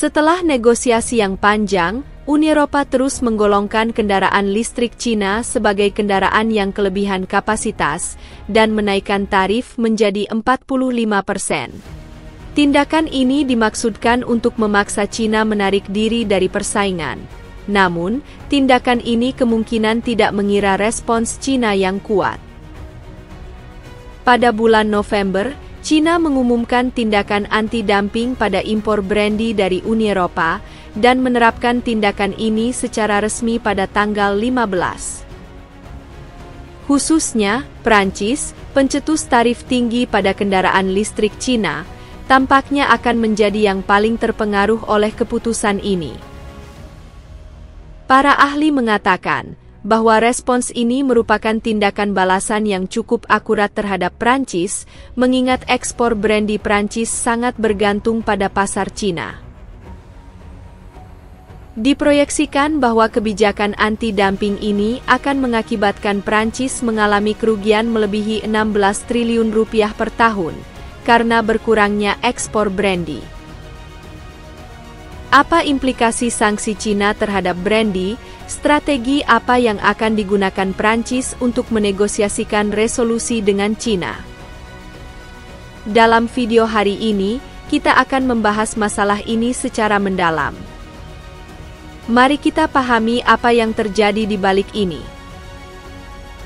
Setelah negosiasi yang panjang, Uni Eropa terus menggolongkan kendaraan listrik Cina sebagai kendaraan yang kelebihan kapasitas dan menaikkan tarif menjadi 45%. Tindakan ini dimaksudkan untuk memaksa Cina menarik diri dari persaingan. Namun, tindakan ini kemungkinan tidak mengira respons Cina yang kuat. Pada bulan November, Cina mengumumkan tindakan anti-dumping pada impor brandy dari Uni Eropa dan menerapkan tindakan ini secara resmi pada tanggal 15. Khususnya, Prancis, pencetus tarif tinggi pada kendaraan listrik Cina, tampaknya akan menjadi yang paling terpengaruh oleh keputusan ini. Para ahli mengatakan bahwa respons ini merupakan tindakan balasan yang cukup akurat terhadap Prancis, mengingat ekspor brandy Prancis sangat bergantung pada pasar Cina. Diproyeksikan bahwa kebijakan anti-dumping ini akan mengakibatkan Prancis mengalami kerugian melebihi 16 triliun rupiah per tahun, karena berkurangnya ekspor brandy. Apa implikasi sanksi Cina terhadap brandy? Strategi apa yang akan digunakan Prancis untuk menegosiasikan resolusi dengan Cina? Dalam video hari ini, kita akan membahas masalah ini secara mendalam. Mari kita pahami apa yang terjadi di balik ini.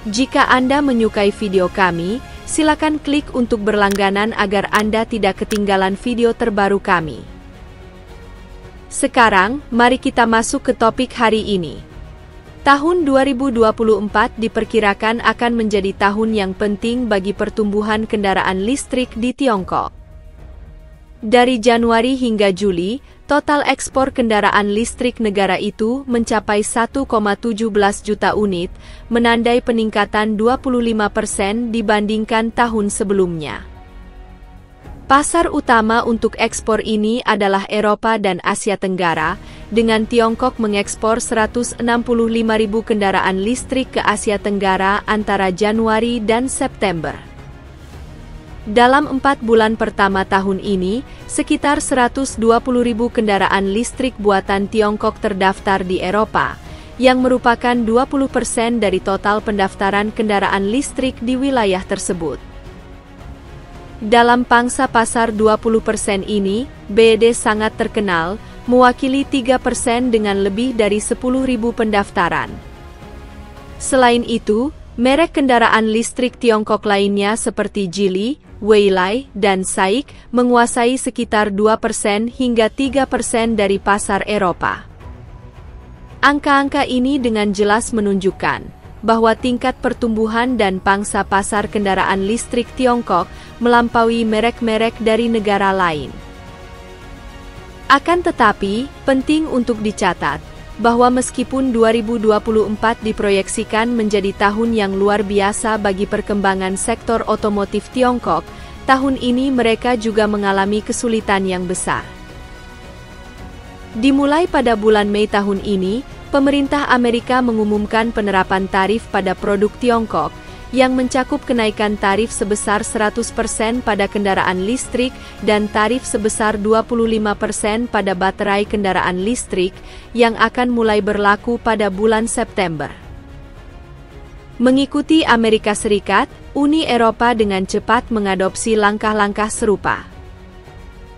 Jika Anda menyukai video kami, silakan klik untuk berlangganan agar Anda tidak ketinggalan video terbaru kami. Sekarang, mari kita masuk ke topik hari ini. Tahun 2024 diperkirakan akan menjadi tahun yang penting bagi pertumbuhan kendaraan listrik di Tiongkok. Dari Januari hingga Juli, total ekspor kendaraan listrik negara itu mencapai 1,17 juta unit, menandai peningkatan 25% dibandingkan tahun sebelumnya. Pasar utama untuk ekspor ini adalah Eropa dan Asia Tenggara, dengan Tiongkok mengekspor 165.000 kendaraan listrik ke Asia Tenggara antara Januari dan September. Dalam 4 bulan pertama tahun ini, sekitar 120.000 kendaraan listrik buatan Tiongkok terdaftar di Eropa, yang merupakan 20% dari total pendaftaran kendaraan listrik di wilayah tersebut. Dalam pangsa pasar 20% ini, BYD sangat terkenal, mewakili 3% dengan lebih dari 10.000 pendaftaran. Selain itu, merek kendaraan listrik Tiongkok lainnya seperti Geely, Weilai, dan SAIC menguasai sekitar 2% hingga 3% dari pasar Eropa. Angka-angka ini dengan jelas menunjukkan bahwa tingkat pertumbuhan dan pangsa pasar kendaraan listrik Tiongkok melampaui merek-merek dari negara lain. Akan tetapi, penting untuk dicatat bahwa meskipun 2024 diproyeksikan menjadi tahun yang luar biasa bagi perkembangan sektor otomotif Tiongkok, tahun ini mereka juga mengalami kesulitan yang besar. Dimulai pada bulan Mei tahun ini, pemerintah Amerika mengumumkan penerapan tarif pada produk Tiongkok, yang mencakup kenaikan tarif sebesar 100% pada kendaraan listrik dan tarif sebesar 25% pada baterai kendaraan listrik, yang akan mulai berlaku pada bulan September. Mengikuti Amerika Serikat, Uni Eropa dengan cepat mengadopsi langkah-langkah serupa.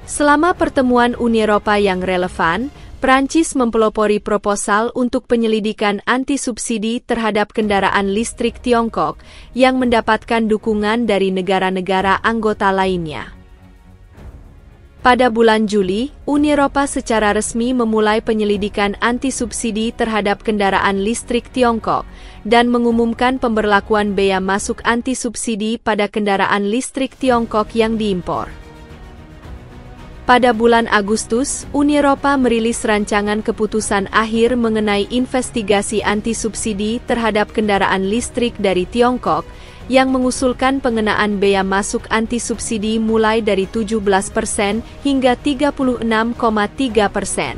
Selama pertemuan Uni Eropa yang relevan, Prancis mempelopori proposal untuk penyelidikan anti-subsidi terhadap kendaraan listrik Tiongkok yang mendapatkan dukungan dari negara-negara anggota lainnya. Pada bulan Juli, Uni Eropa secara resmi memulai penyelidikan anti-subsidi terhadap kendaraan listrik Tiongkok dan mengumumkan pemberlakuan bea masuk anti-subsidi pada kendaraan listrik Tiongkok yang diimpor. Pada bulan Agustus, Uni Eropa merilis rancangan keputusan akhir mengenai investigasi anti-subsidi terhadap kendaraan listrik dari Tiongkok, yang mengusulkan pengenaan bea masuk anti-subsidi mulai dari 17% hingga 36,3%.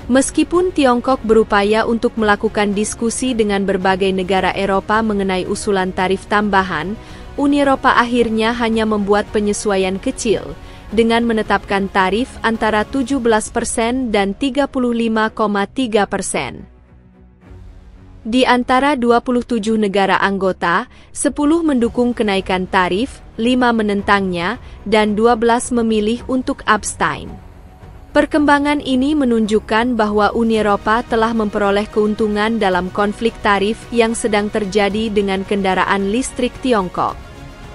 Meskipun Tiongkok berupaya untuk melakukan diskusi dengan berbagai negara Eropa mengenai usulan tarif tambahan, Uni Eropa akhirnya hanya membuat penyesuaian kecil, dengan menetapkan tarif antara 17% dan 35,3%. Di antara 27 negara anggota, 10 mendukung kenaikan tarif, 5 menentangnya, dan 12 memilih untuk abstain. Perkembangan ini menunjukkan bahwa Uni Eropa telah memperoleh keuntungan dalam konflik tarif yang sedang terjadi dengan kendaraan listrik Tiongkok.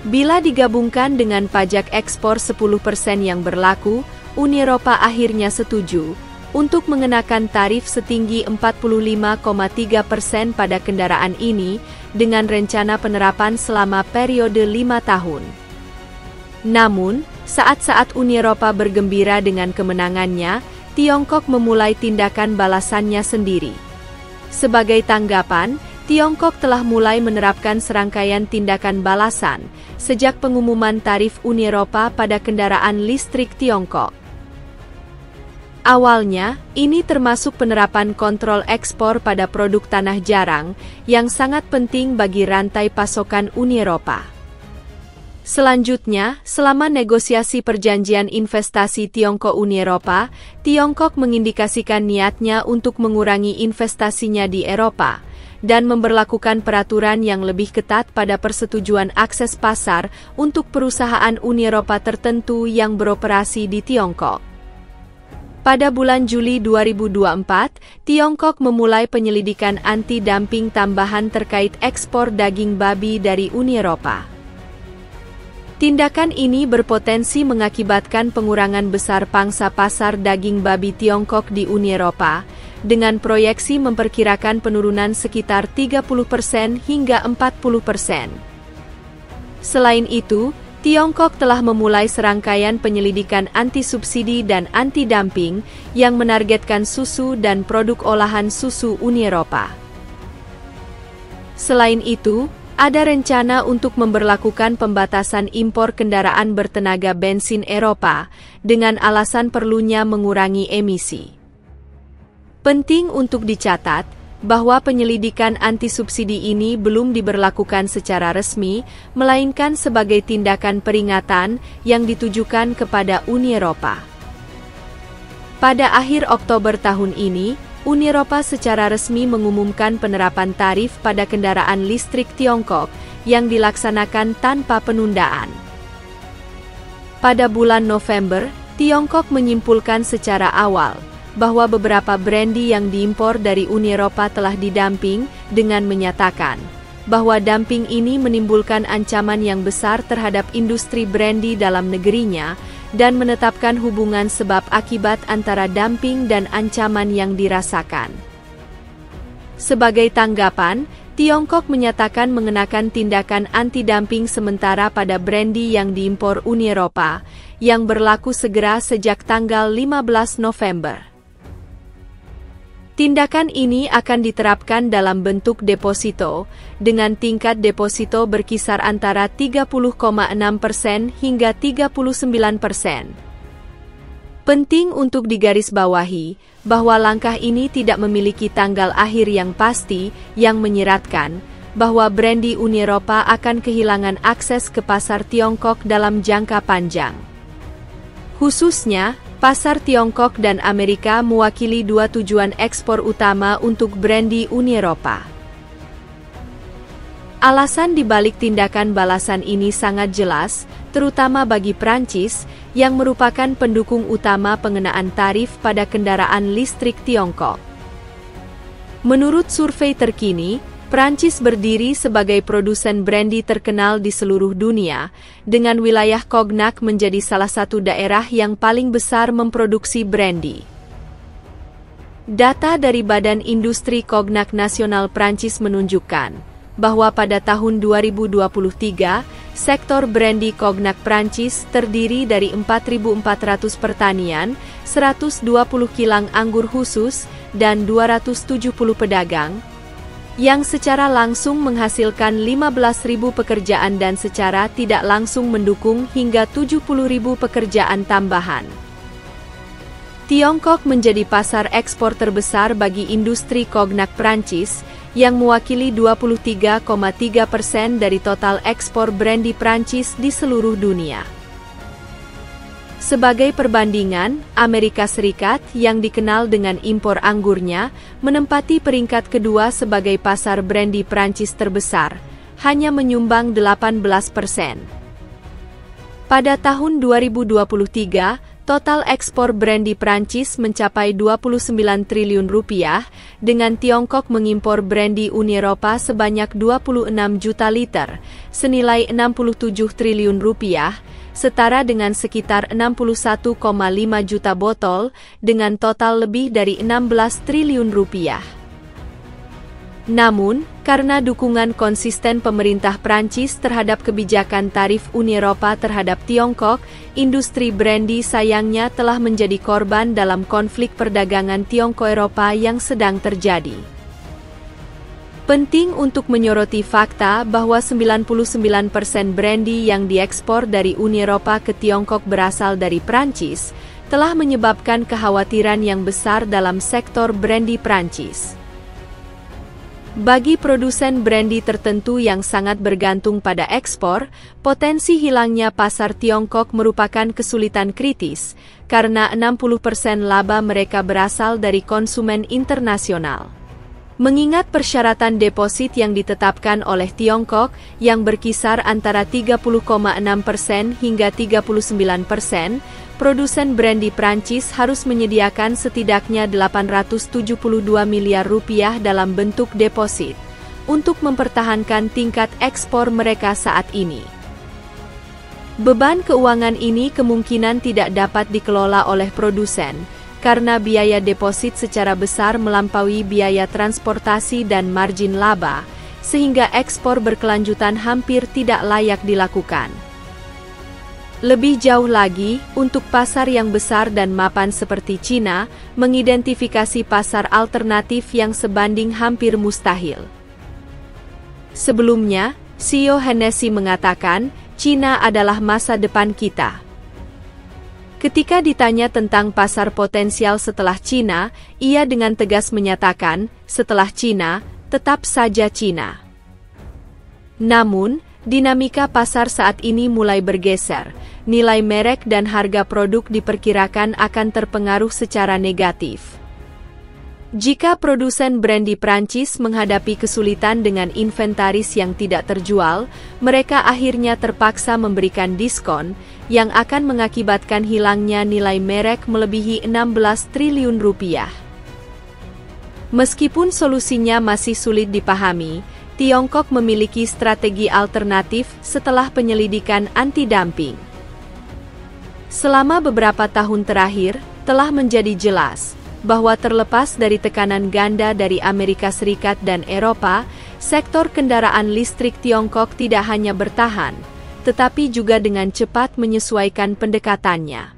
Bila digabungkan dengan pajak ekspor 10% yang berlaku, Uni Eropa akhirnya setuju untuk mengenakan tarif setinggi 45,3% pada kendaraan ini dengan rencana penerapan selama periode 5 tahun. Namun, saat-saat Uni Eropa bergembira dengan kemenangannya, Tiongkok memulai tindakan balasannya sendiri. Sebagai tanggapan, Tiongkok telah mulai menerapkan serangkaian tindakan balasan sejak pengumuman tarif Uni Eropa pada kendaraan listrik Tiongkok. Awalnya, ini termasuk penerapan kontrol ekspor pada produk tanah jarang yang sangat penting bagi rantai pasokan Uni Eropa. Selanjutnya, selama negosiasi perjanjian investasi Tiongkok-Uni Eropa, Tiongkok mengindikasikan niatnya untuk mengurangi investasinya di Eropa dan memberlakukan peraturan yang lebih ketat pada persetujuan akses pasar untuk perusahaan Uni Eropa tertentu yang beroperasi di Tiongkok. Pada bulan Juli 2024, Tiongkok memulai penyelidikan anti-dumping tambahan terkait ekspor daging babi dari Uni Eropa. Tindakan ini berpotensi mengakibatkan pengurangan besar pangsa pasar daging babi Tiongkok di Uni Eropa, dengan proyeksi memperkirakan penurunan sekitar 30% hingga 40%. Selain itu, Tiongkok telah memulai serangkaian penyelidikan anti-subsidi dan anti-dumping yang menargetkan susu dan produk olahan susu Uni Eropa. Selain itu, ada rencana untuk memberlakukan pembatasan impor kendaraan bertenaga bensin Eropa dengan alasan perlunya mengurangi emisi. Penting untuk dicatat bahwa penyelidikan anti-subsidi ini belum diberlakukan secara resmi, melainkan sebagai tindakan peringatan yang ditujukan kepada Uni Eropa. Pada akhir Oktober tahun ini, Uni Eropa secara resmi mengumumkan penerapan tarif pada kendaraan listrik Tiongkok yang dilaksanakan tanpa penundaan. Pada bulan November, Tiongkok menyimpulkan secara awal bahwa beberapa brandy yang diimpor dari Uni Eropa telah didumping dengan menyatakan bahwa dumping ini menimbulkan ancaman yang besar terhadap industri brandy dalam negerinya dan menetapkan hubungan sebab akibat antara dumping dan ancaman yang dirasakan. Sebagai tanggapan, Tiongkok menyatakan mengenakan tindakan anti-dumping sementara pada brandy yang diimpor Uni Eropa yang berlaku segera sejak tanggal 15 November. Tindakan ini akan diterapkan dalam bentuk deposito, dengan tingkat deposito berkisar antara 30,6% hingga 39%. Penting untuk digarisbawahi bahwa langkah ini tidak memiliki tanggal akhir yang pasti yang menyiratkan bahwa brandy Uni Eropa akan kehilangan akses ke pasar Tiongkok dalam jangka panjang. Khususnya, pasar Tiongkok dan Amerika mewakili dua tujuan ekspor utama untuk brandy Uni Eropa. Alasan dibalik tindakan balasan ini sangat jelas, terutama bagi Prancis, yang merupakan pendukung utama pengenaan tarif pada kendaraan listrik Tiongkok. Menurut survei terkini, Prancis berdiri sebagai produsen brandy terkenal di seluruh dunia, dengan wilayah Cognac menjadi salah satu daerah yang paling besar memproduksi brandy. Data dari Badan Industri Cognac Nasional Prancis menunjukkan bahwa pada tahun 2023, sektor brandy Cognac Prancis terdiri dari 4.400 pertanian, 120 kilang anggur khusus, dan 270 pedagang, yang secara langsung menghasilkan 15.000 pekerjaan dan secara tidak langsung mendukung hingga 70.000 pekerjaan tambahan. Tiongkok menjadi pasar ekspor terbesar bagi industri Cognac Prancis, yang mewakili 23,3% dari total ekspor brandy Prancis di seluruh dunia. Sebagai perbandingan, Amerika Serikat yang dikenal dengan impor anggurnya menempati peringkat kedua sebagai pasar brandy Prancis terbesar, hanya menyumbang 18%. Pada tahun 2023, total ekspor brandy Prancis mencapai 29 triliun rupiah, dengan Tiongkok mengimpor brandy Uni Eropa sebanyak 26 juta liter, senilai 67 triliun rupiah, setara dengan sekitar 61,5 juta botol, dengan total lebih dari 16 triliun rupiah. Namun, karena dukungan konsisten pemerintah Prancis terhadap kebijakan tarif Uni Eropa terhadap Tiongkok, industri brandy sayangnya telah menjadi korban dalam konflik perdagangan Tiongkok-Eropa yang sedang terjadi. Penting untuk menyoroti fakta bahwa 99% brandy yang diekspor dari Uni Eropa ke Tiongkok berasal dari Prancis, telah menyebabkan kekhawatiran yang besar dalam sektor brandy Prancis. Bagi produsen brandy tertentu yang sangat bergantung pada ekspor, potensi hilangnya pasar Tiongkok merupakan kesulitan kritis, karena 60% laba mereka berasal dari konsumen internasional. Mengingat persyaratan deposit yang ditetapkan oleh Tiongkok yang berkisar antara 30,6% hingga 39%, produsen brandy Prancis harus menyediakan setidaknya 872 miliar rupiah dalam bentuk deposit untuk mempertahankan tingkat ekspor mereka saat ini. Beban keuangan ini kemungkinan tidak dapat dikelola oleh produsen, karena biaya deposit secara besar melampaui biaya transportasi dan margin laba, sehingga ekspor berkelanjutan hampir tidak layak dilakukan. Lebih jauh lagi, untuk pasar yang besar dan mapan seperti Cina, mengidentifikasi pasar alternatif yang sebanding hampir mustahil. Sebelumnya, CEO Hennessy mengatakan, Cina adalah masa depan kita. Ketika ditanya tentang pasar potensial setelah Cina, ia dengan tegas menyatakan, setelah Cina, tetap saja Cina. Namun, dinamika pasar saat ini mulai bergeser. Nilai merek dan harga produk diperkirakan akan terpengaruh secara negatif. Jika produsen brandy Prancis menghadapi kesulitan dengan inventaris yang tidak terjual, mereka akhirnya terpaksa memberikan diskon, yang akan mengakibatkan hilangnya nilai merek melebihi 16 triliun rupiah. Meskipun solusinya masih sulit dipahami, Tiongkok memiliki strategi alternatif setelah penyelidikan anti-dumping. Selama beberapa tahun terakhir, telah menjadi jelas bahwa terlepas dari tekanan ganda dari Amerika Serikat dan Eropa, sektor kendaraan listrik Tiongkok tidak hanya bertahan, tetapi juga dengan cepat menyesuaikan pendekatannya.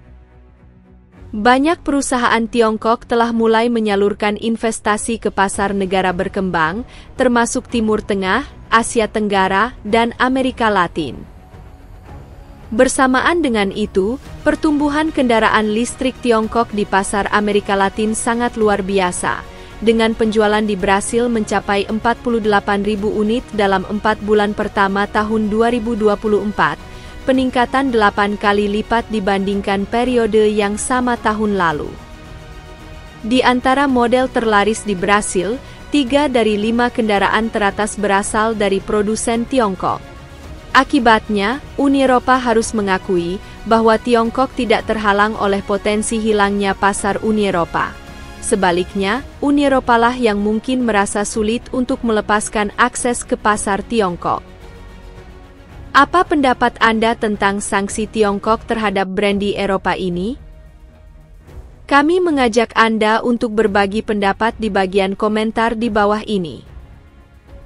Banyak perusahaan Tiongkok telah mulai menyalurkan investasi ke pasar negara berkembang, termasuk Timur Tengah, Asia Tenggara, dan Amerika Latin. Bersamaan dengan itu, pertumbuhan kendaraan listrik Tiongkok di pasar Amerika Latin sangat luar biasa, dengan penjualan di Brasil mencapai 48.000 unit dalam 4 bulan pertama tahun 2024, peningkatan 8 kali lipat dibandingkan periode yang sama tahun lalu. Di antara model terlaris di Brasil, 3 dari 5 kendaraan teratas berasal dari produsen Tiongkok. Akibatnya, Uni Eropa harus mengakui bahwa Tiongkok tidak terhalang oleh potensi hilangnya pasar Uni Eropa. Sebaliknya, Uni Eropa lah yang mungkin merasa sulit untuk melepaskan akses ke pasar Tiongkok. Apa pendapat Anda tentang sanksi Tiongkok terhadap brandy Eropa ini? Kami mengajak Anda untuk berbagi pendapat di bagian komentar di bawah ini.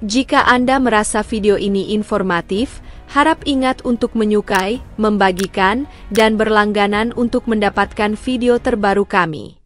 Jika Anda merasa video ini informatif, harap ingat untuk menyukai, membagikan, dan berlangganan untuk mendapatkan video terbaru kami.